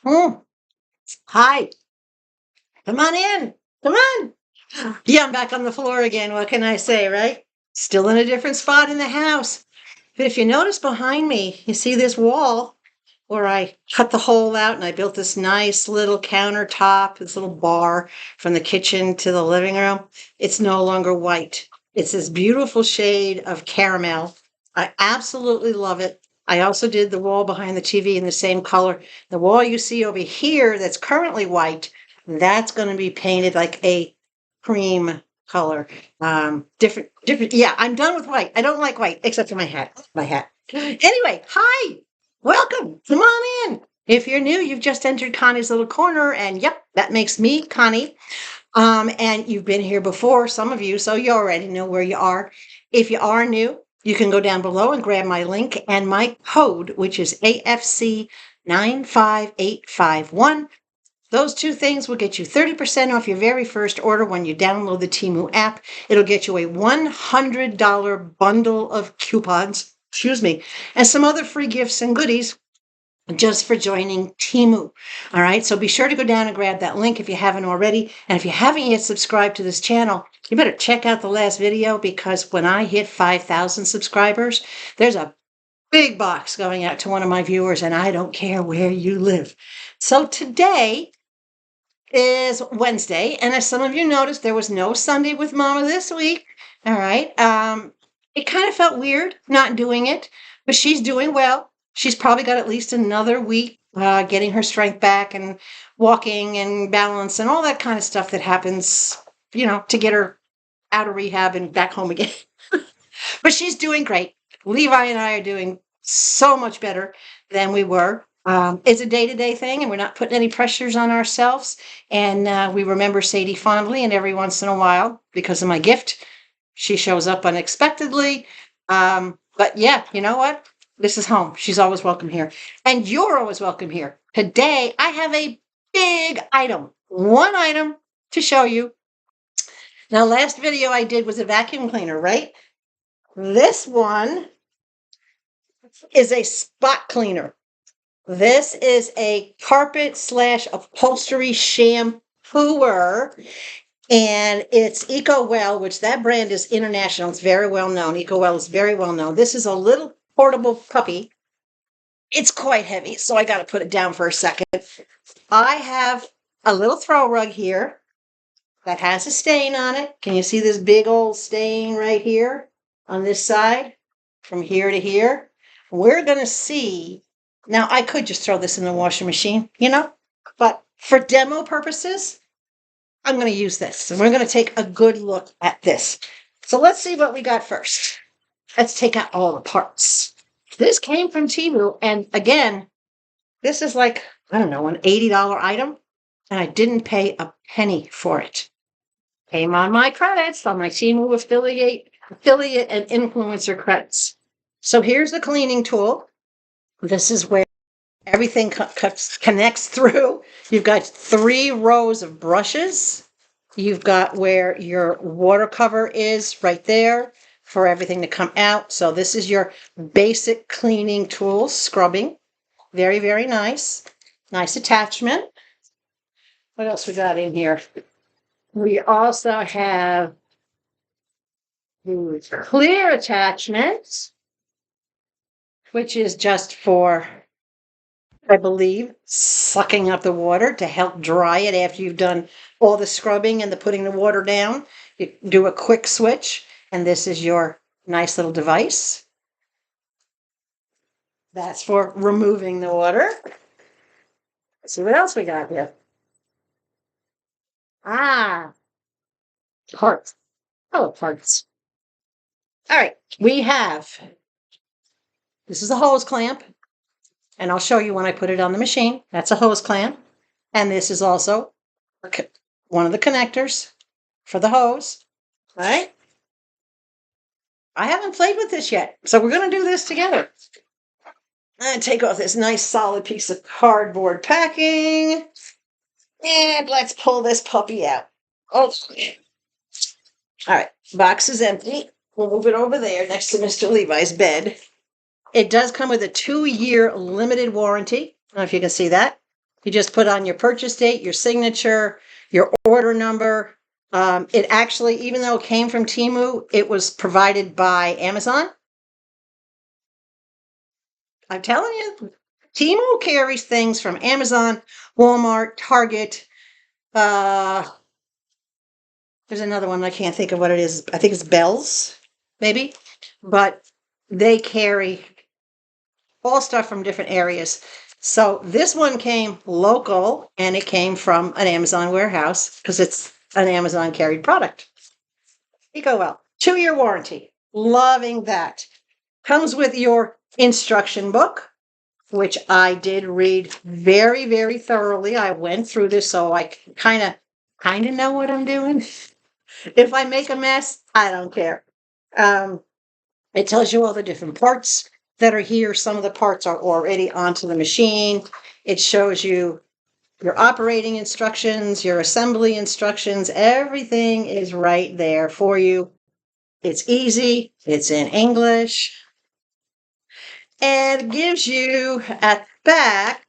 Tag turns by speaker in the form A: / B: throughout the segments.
A: Hmm. Hi, come on in. Come on. Yeah, I'm back on the floor again. What can I say, right? Still in a different spot in the house. But if you notice behind me, you see this wall where I cut the hole out and I built this nice little countertop, this little bar from the kitchen to the living room. It's no longer white. It's this beautiful shade of caramel. I absolutely love it. I also did the wall behind the TV in the same color. The wall you see over here that's currently white, that's going to be painted like a cream color. Different. Yeah, I'm done with white. I don't like white except for my hat. My hat. Anyway, hi. Welcome. Come on in. If you're new, you've just entered Connie's little corner, and yep, that makes me Connie. And you've been here before, some of you, so you already know where you are. If you are new, you can go down below and grab my link and my code, which is AFC 95851. Those two things will get you 30% off your very first order when you download the TEMU app. It'll get you a $100 bundle of coupons, excuse me, and some other free gifts and goodies just for joining TEMU. All right, so be sure to go down and grab that link if you haven't already. And if you haven't yet subscribed to this channel, you better check out the last video, because when I hit 5,000 subscribers, there's a big box going out to one of my viewers, and I don't care where you live. So today is Wednesday, and as some of you noticed, there was no Sunday with Mama this week. All right. It kind of felt weird not doing it, but she's doing well. She's probably got at least another week getting her strength back and walking and balance and all that kind of stuff that happens, to get her out of rehab and back home again. But she's doing great. Levi and I are doing so much better than we were. It's a day-to-day thing, and we're not putting any pressures on ourselves. And we remember Sadie fondly, and every once in a while, because of my gift, she shows up unexpectedly. But yeah, you know what? This is home. She's always welcome here. And you're always welcome here. Today, I have a big item, one item to show you. Now, last video I did was a vacuum cleaner, right? This one is a spot cleaner. This is a carpet / upholstery shampooer, and it's ECOWELL, which that brand is international. It's very well known. ECOWELL is very well known. This is a little portable puppy. It's quite heavy, so I got to put it down for a second. I have a little throw rug here that has a stain on it. Can you see this big old stain right here on this side from here to here? We're going to see. Now, I could just throw this in the washing machine, but for demo purposes, I'm going to use this. And we're going to take a good look at this. So let's see what we got first. Let's take out all the parts. This came from TEMU, and again, this is like, I don't know, an $80 item, and I didn't pay a penny for it. Came on my credits, on my TEMU affiliate and influencer credits. So here's the cleaning tool. This is where everything connects through. You've got 3 rows of brushes. You've got where your water cover is right there for everything to come out. So this is your basic cleaning tool, scrubbing. Very, very nice. Nice attachment. What else we got in here? We also have the clear attachments, which is just for, I believe, sucking up the water to help dry it after you've done all the scrubbing and the putting the water down. You do a quick switch, and this is your nice little device. That's for removing the water. Let's see what else we got here. Parts. Oh, parts. All right, we have, this is a hose clamp. And I'll show you when I put it on the machine. That's a hose clamp. And this is also one of the connectors for the hose. All right. I haven't played with this yet, so we're going to do this together. And take off this nice solid piece of cardboard packing. And let's pull this puppy out. Oh. All right. Box is empty. We'll move it over there next to Mr. Levi's bed. It does come with a 2-year limited warranty. I don't know if you can see that. You just put on your purchase date, your signature, your order number. It actually, even though it came from TEMU, it was provided by Amazon. I'm telling you, TEMU carries things from Amazon, Walmart, Target. There's another one, I can't think of what it is. I think it's Bell's, maybe. But they carry all stuff from different areas. So this one came local, and it came from an Amazon warehouse because it's an Amazon carried product. ECOWELL, 2-year warranty. Loving that. Comes with your instruction book, which I did read very, very thoroughly. I went through this so I kind of know what I'm doing. If I make a mess, I don't care. It tells you all the different parts that are here. Some of the parts are already onto the machine. It shows you your operating instructions, your assembly instructions. Everything is right there for you. It's easy. It's in English. And it gives you at the back,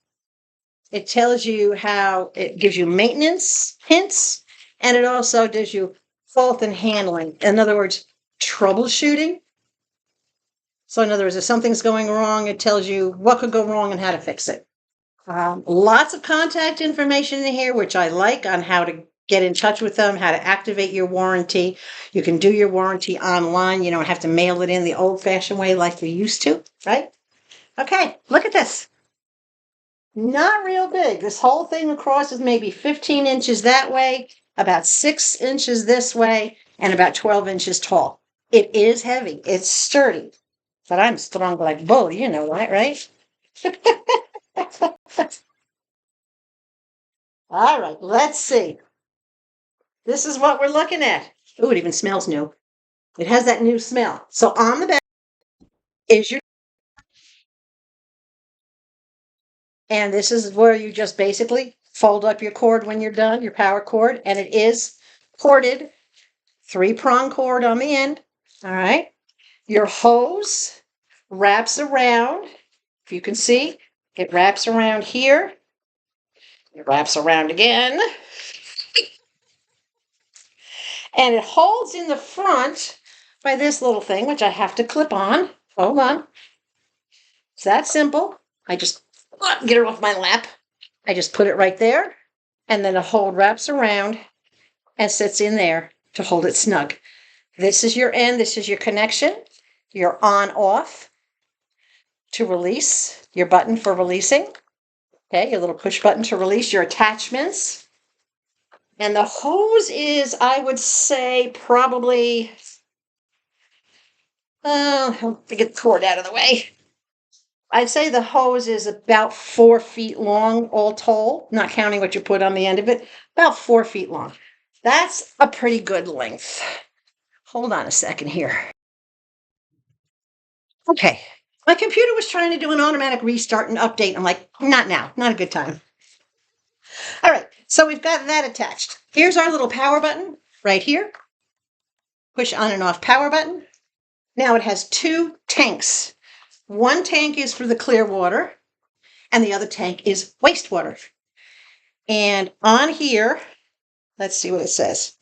A: it tells you how it gives you maintenance hints, and it also gives you fault and handling. In other words, troubleshooting. So in other words, if something's going wrong, it tells you what could go wrong and how to fix it. Lots of contact information in here, which I like, on how to get in touch with them, how to activate your warranty. You can do your warranty online. You don't have to mail it in the old-fashioned way like we used to, right? Okay, look at this. Not real big. This whole thing across is maybe 15 inches that way, about 6 inches this way, and about 12 inches tall. It is heavy. It's sturdy. But I'm strong like bull. You know that, right? All right, let's see. This is what we're looking at. Oh, it even smells new. It has that new smell. So on the back is your, and this is where you just basically fold up your cord when you're done, your power cord, and it is corded, 3-prong cord on the end. All right. Your hose wraps around. If you can see, it wraps around here. It wraps around again. And it holds in the front by this little thing, which I have to clip on. Hold on. It's that simple. I just get it off my lap. I just put it right there. And then the hold wraps around and sits in there to hold it snug. This is your end. This is your connection. Your on-off to release. Your button for releasing. Okay, your little push button to release your attachments. And the hose is, I would say, probably, I'll get the cord out of the way. I'd say the hose is about 4 feet long, all told, not counting what you put on the end of it, about 4 feet long. That's a pretty good length. Hold on a second here. Okay, my computer was trying to do an automatic restart and update. I'm like, not now, not a good time. All right, so we've got that attached. Here's our little power button right here. Push on and off power button. Now it has 2 tanks. One tank is for the clear water, and the other tank is wastewater. And on here, let's see what it says.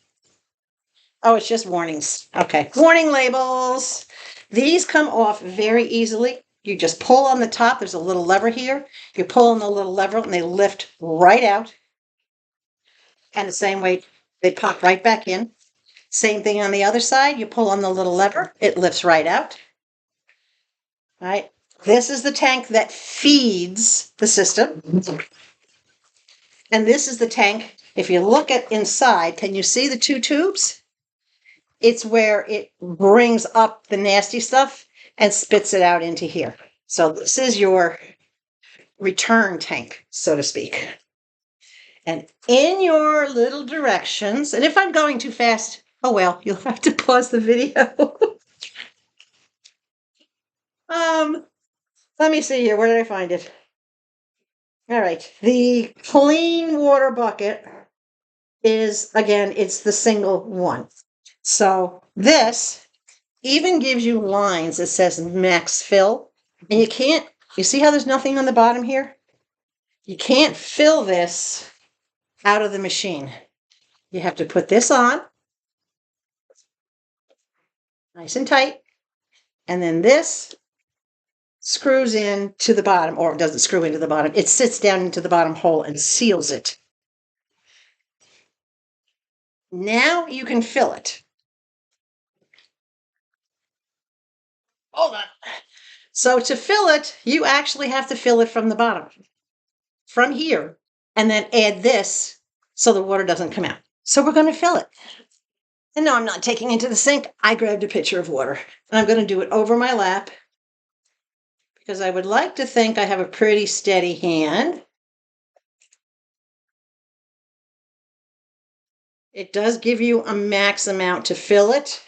A: Oh, it's just warnings. Okay, warning labels. These come off very easily. You just pull on the top. There's a little lever here. You pull on the little lever, and they lift right out. And the same way, they pop right back in. Same thing on the other side. You pull on the little lever, it lifts right out. All right. This is the tank that feeds the system. And this is the tank. If you look at inside, can you see the 2 tubes? It's where it brings up the nasty stuff and spits it out into here. So this is your return tank, so to speak. And in your little directions, and if I'm going too fast, oh well, you'll have to pause the video. Let me see here. Where did I find it? All right. The clean water bucket is, again, it's the single one. So this even gives you lines that says max fill. And you see how there's nothing on the bottom here? You can't fill this out of the machine. You have to put this on, nice and tight, and then this screws in to the bottom, or it doesn't screw into the bottom. It sits down into the bottom hole and seals it. Now you can fill it. Hold on. So to fill it, you actually have to fill it from the bottom, from here, and then add this so the water doesn't come out. So we're going to fill it. And no, I'm not taking it to the sink. I grabbed a pitcher of water, and I'm going to do it over my lap because I would like to think I have a pretty steady hand. It does give you a max amount to fill it.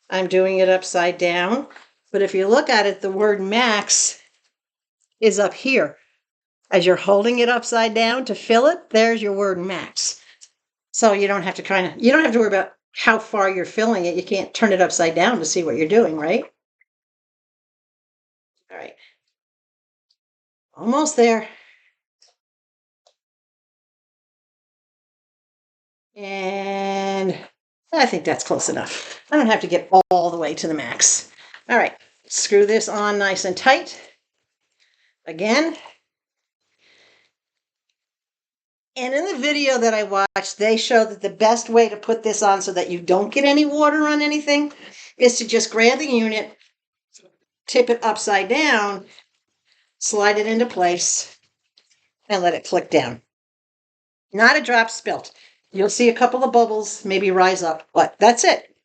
A: I'm doing it upside down, but if you look at it, the word max is up here. As you're holding it upside down to fill it, there's your word max. So you don't have to worry about how far you're filling it. You can't turn it upside down to see what you're doing, right? All right. Almost there. And I think that's close enough. I don't have to get all the way to the max. All right, screw this on nice and tight. Again. And in the video that I watched, they show that the best way to put this on so that you don't get any water on anything is to just grab the unit, tip it upside down, slide it into place, and let it click down. Not a drop spilt. You'll see a couple of bubbles maybe rise up, but that's it.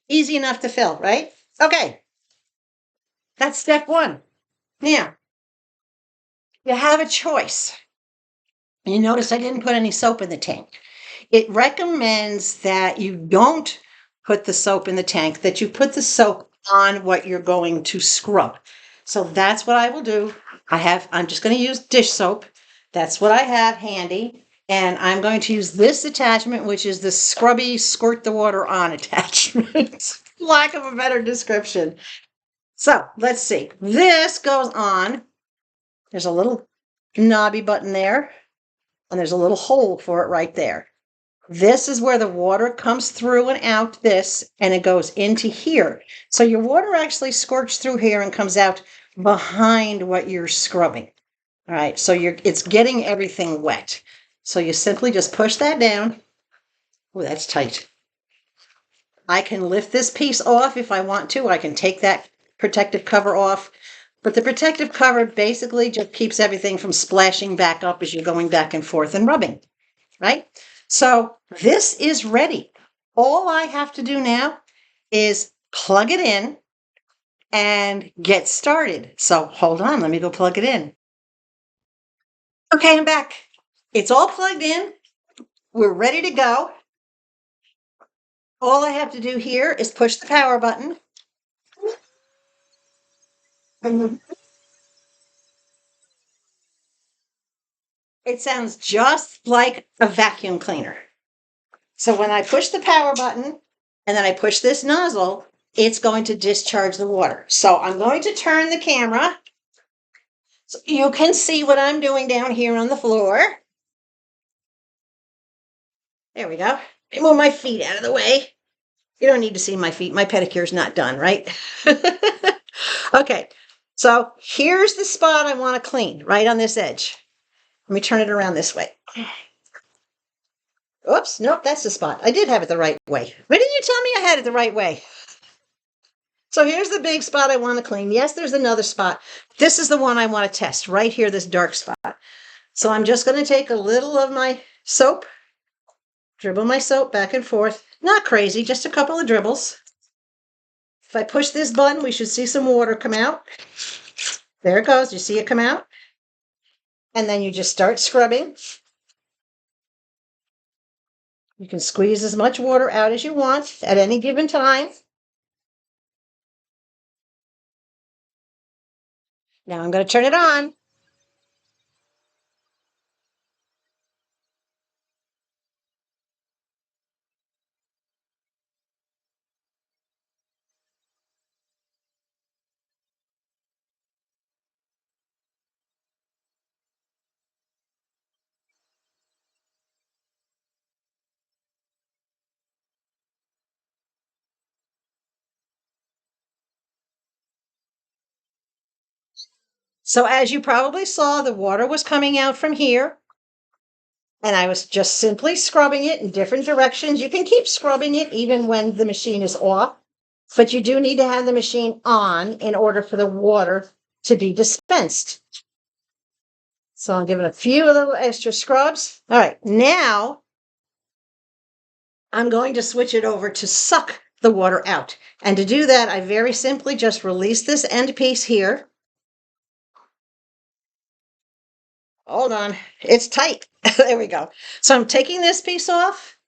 A: Easy enough to fill, right? Okay. That's step one. Now, you have a choice. You notice I didn't put any soap in the tank. It recommends that you don't put the soap in the tank, that you put the soap on what you're going to scrub. So that's what I will do. I'm just going to use dish soap. That's what I have handy. And I'm going to use this attachment, which is the scrubby squirt the water on attachment. Lack of a better description. So let's see. This goes on. There's a little knobby button there. And there's a little hole for it right there. This is where the water comes through and out this, and it goes into here. So your water actually squirts through here and comes out behind what you're scrubbing. All right, so it's getting everything wet. So you simply just push that down. Oh, that's tight. I can lift this piece off if I want to. I can take that protective cover off. But the protective cover basically just keeps everything from splashing back up as you're going back and forth and rubbing, right? So this is ready. All I have to do now is plug it in and get started. So hold on, let me go plug it in. Okay, I'm back. It's all plugged in. We're ready to go. All I have to do here is push the power button. It sounds just like a vacuum cleaner. So when I push the power button and then I push this nozzle, it's going to discharge the water. So I'm going to turn the camera so you can see what I'm doing down here on the floor. There we go. I move my feet out of the way. You don't need to see my feet. My pedicure's not done, right? Okay, so here's the spot I want to clean, right on this edge. Let me turn it around this way. Oops, nope, that's the spot. I did have it the right way. Why didn't you tell me I had it the right way? So here's the big spot I want to clean. Yes, there's another spot. This is the one I want to test, right here, this dark spot. So I'm just going to take a little of my soap, dribble my soap back and forth. Not crazy, just a couple of dribbles. If I push this button, we should see some water come out. There it goes. You see it come out? And then you just start scrubbing. You can squeeze as much water out as you want at any given time. Now I'm going to turn it on. So as you probably saw, the water was coming out from here. And I was just simply scrubbing it in different directions. You can keep scrubbing it even when the machine is off, but you do need to have the machine on in order for the water to be dispensed. So I'm giving a few little extra scrubs. All right, now I'm going to switch it over to suck the water out. And to do that, I very simply just release this end piece here. Hold on, it's tight. There we go. So I'm taking this piece off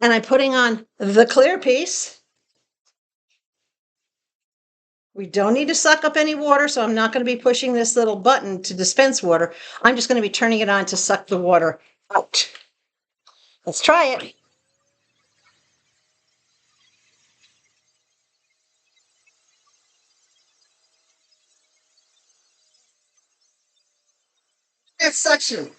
A: and I'm putting on the clear piece. We don't need to suck up any water, so I'm not going to be pushing this little button to dispense water. I'm just going to be turning it on to suck the water out. Let's try it. It's suction.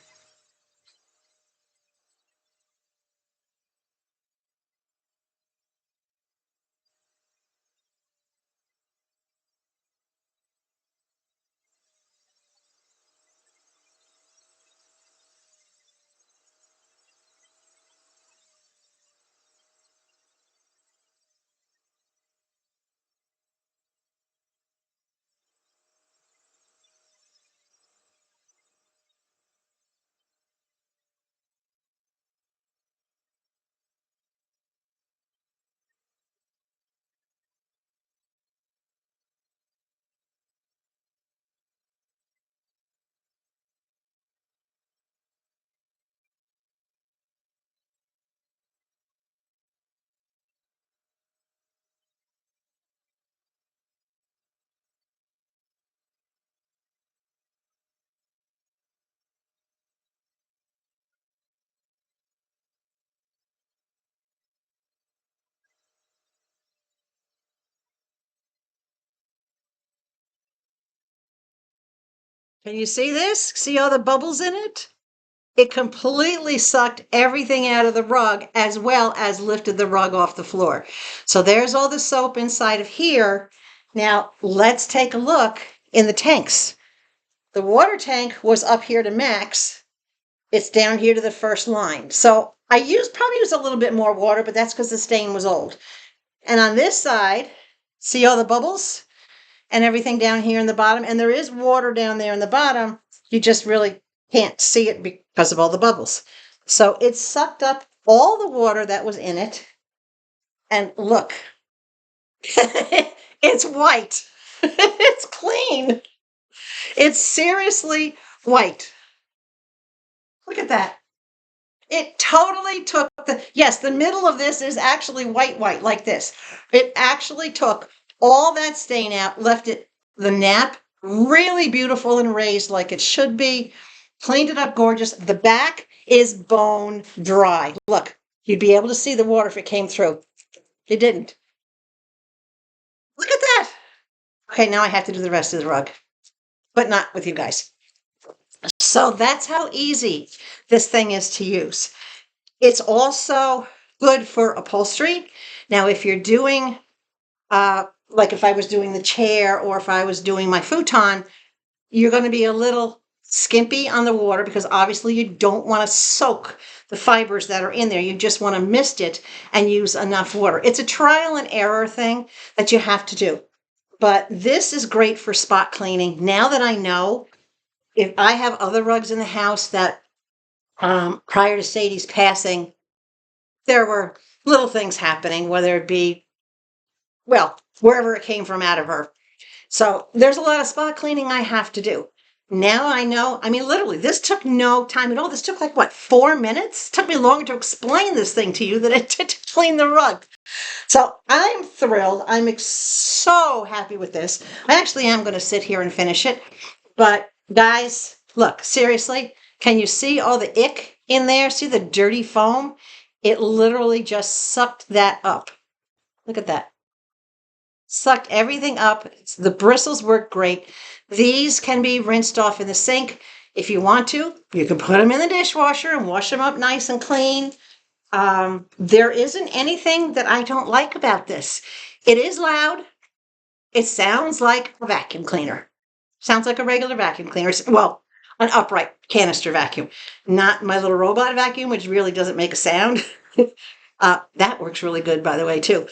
A: Can you see this? See all the bubbles in it? It completely sucked everything out of the rug as well as lifted the rug off the floor. So there's all the soap inside of here. Now let's take a look in the tanks. The water tank was up here to max. It's down here to the first line. So I probably used a little bit more water, but that's because the stain was old. And on this side, see all the bubbles and everything down here in the bottom? And there is water down there in the bottom. You just really can't see it because of all the bubbles. So it sucked up all the water that was in it. And look, it's white. It's clean. It's seriously white. Look at that. It totally took yes, the middle of this is actually white, like this. It actually took all that stain out, left it, the nap, really beautiful and raised like it should be, cleaned it up gorgeous. The back is bone dry. Look, you'd be able to see the water if it came through. It didn't. Look at that. Okay, now I have to do the rest of the rug, but not with you guys. So that's how easy this thing is to use. It's also good for upholstery. Now, if you're doing, like if I was doing the chair or if I was doing my futon, you're going to be a little skimpy on the water because obviously you don't want to soak the fibers that are in there. You just want to mist it and use enough water. It's a trial and error thing that you have to do. But this is great for spot cleaning. Now that I know, if I have other rugs in the house that prior to Sadie's passing, there were little things happening, whether it be, well, wherever it came from out of her. So there's a lot of spot cleaning I have to do. Now I know, I mean, literally, this took no time at all. This took like, what, 4 minutes? It took me longer to explain this thing to you than it did to clean the rug. So I'm thrilled. I'm so happy with this. I actually am going to sit here and finish it. But guys, look, seriously, can you see all the ick in there? See the dirty foam? It literally just sucked that up. Look at that. Sucked everything up. The bristles work great. These can be rinsed off in the sink. If you want to, you can put them in the dishwasher and wash them up nice and clean. There isn't anything that I don't like about this. It is loud. It sounds like a vacuum cleaner. Sounds like a regular vacuum cleaner. Well, an upright canister vacuum, not my little robot vacuum, which really doesn't make a sound. That works really good, by the way, too.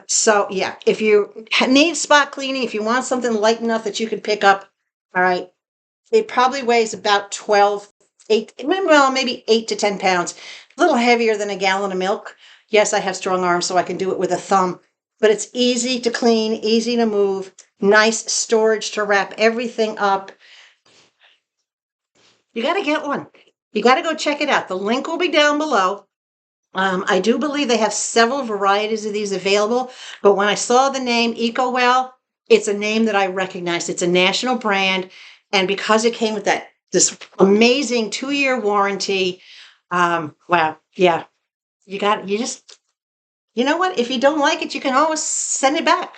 A: So yeah, if you need spot cleaning, if you want something light enough that you can pick up, all right, it probably weighs about maybe 8 to 10 pounds, a little heavier than a gallon of milk. Yes, I have strong arms, so I can do it with a thumb, but it's easy to clean, easy to move, nice storage to wrap everything up. You got to get one. You got to go check it out. The link will be down below. I do believe they have several varieties of these available, but when I saw the name ECOWELL, it's a name that I recognized. It's a national brand, and because it came with this amazing 2-year warranty, wow, yeah, you know what? If you don't like it, you can always send it back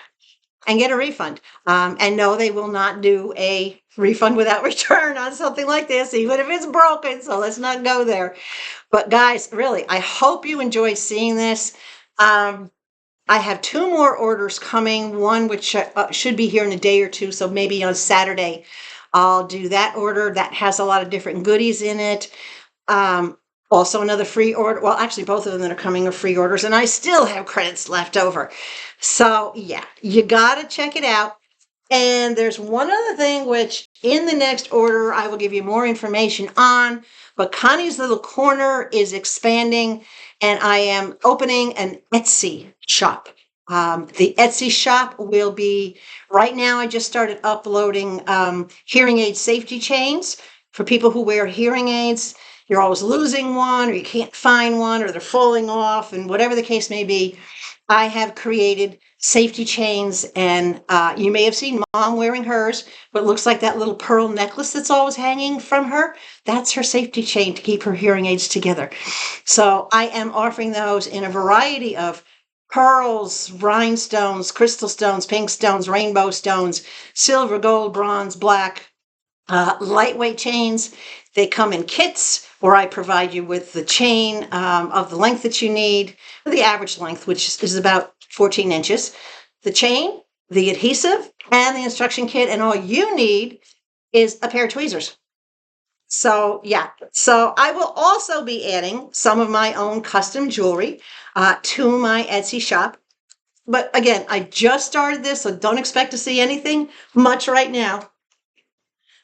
A: and get a refund. And no, they will not do a refund without return on something like this, even if it's broken. So let's not go there. But guys, really, I hope you enjoy seeing this. I have 2 more orders coming, one which should be here in a day or two. So maybe on Saturday, I'll do that order. That has a lot of different goodies in it. Also another free order. Well, actually, both of them that are coming are free orders, and I still have credits left over. So yeah, you got to check it out. And there's one other thing which in the next order I will give you more information on, but Connie's Little Corner is expanding, and I am opening an Etsy shop. The Etsy shop will be, right now I just started uploading hearing aid safety chains for people who wear hearing aids. You're always losing one, or you can't find one, or they're falling off, and whatever the case may be, I have created safety chains, and you may have seen Mom wearing hers, but it looks like that little pearl necklace that's always hanging from her. That's her safety chain to keep her hearing aids together. So I am offering those in a variety of pearls, rhinestones, crystal stones, pink stones, rainbow stones, silver, gold, bronze, black, lightweight chains. They come in kits where I provide you with the chain of the length that you need, the average length, which is about 14 inches, the chain, the adhesive, and the instruction kit. And all you need is a pair of tweezers. So yeah, so I will also be adding some of my own custom jewelry to my Etsy shop. But again, I just started this, so don't expect to see anything much right now.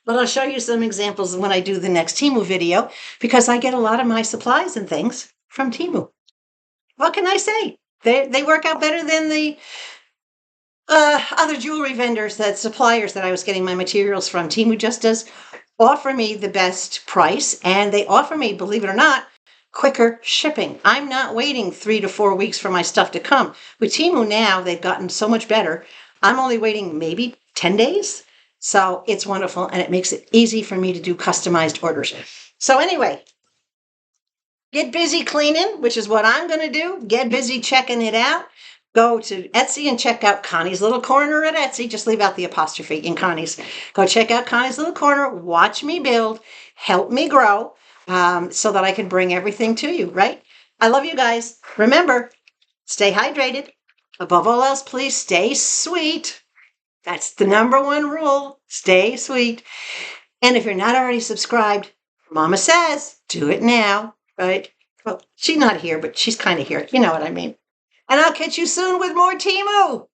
A: But I'll show you some examples when I do the next TEMU video, because I get a lot of my supplies and things from TEMU. What can I say? They work out better than the other jewelry vendors, suppliers that I was getting my materials from. TEMU just does offer me the best price, and they offer me, believe it or not, quicker shipping. I'm not waiting 3 to 4 weeks for my stuff to come. With TEMU now, they've gotten so much better. I'm only waiting maybe 10 days. So it's wonderful, and it makes it easy for me to do customized orders. So anyway, get busy cleaning, which is what I'm going to do. Get busy checking it out. Go to Etsy and check out Connie's Little Corner at Etsy. Just leave out the apostrophe in Connie's. Go check out Connie's Little Corner. Watch me build. Help me grow so that I can bring everything to you, right? I love you guys. Remember, stay hydrated. Above all else, please stay sweet. That's the #1 rule. Stay sweet. And if you're not already subscribed, Mama says, do it now, right? Well, she's not here, but she's kind of here. You know what I mean. And I'll catch you soon with more TEMU.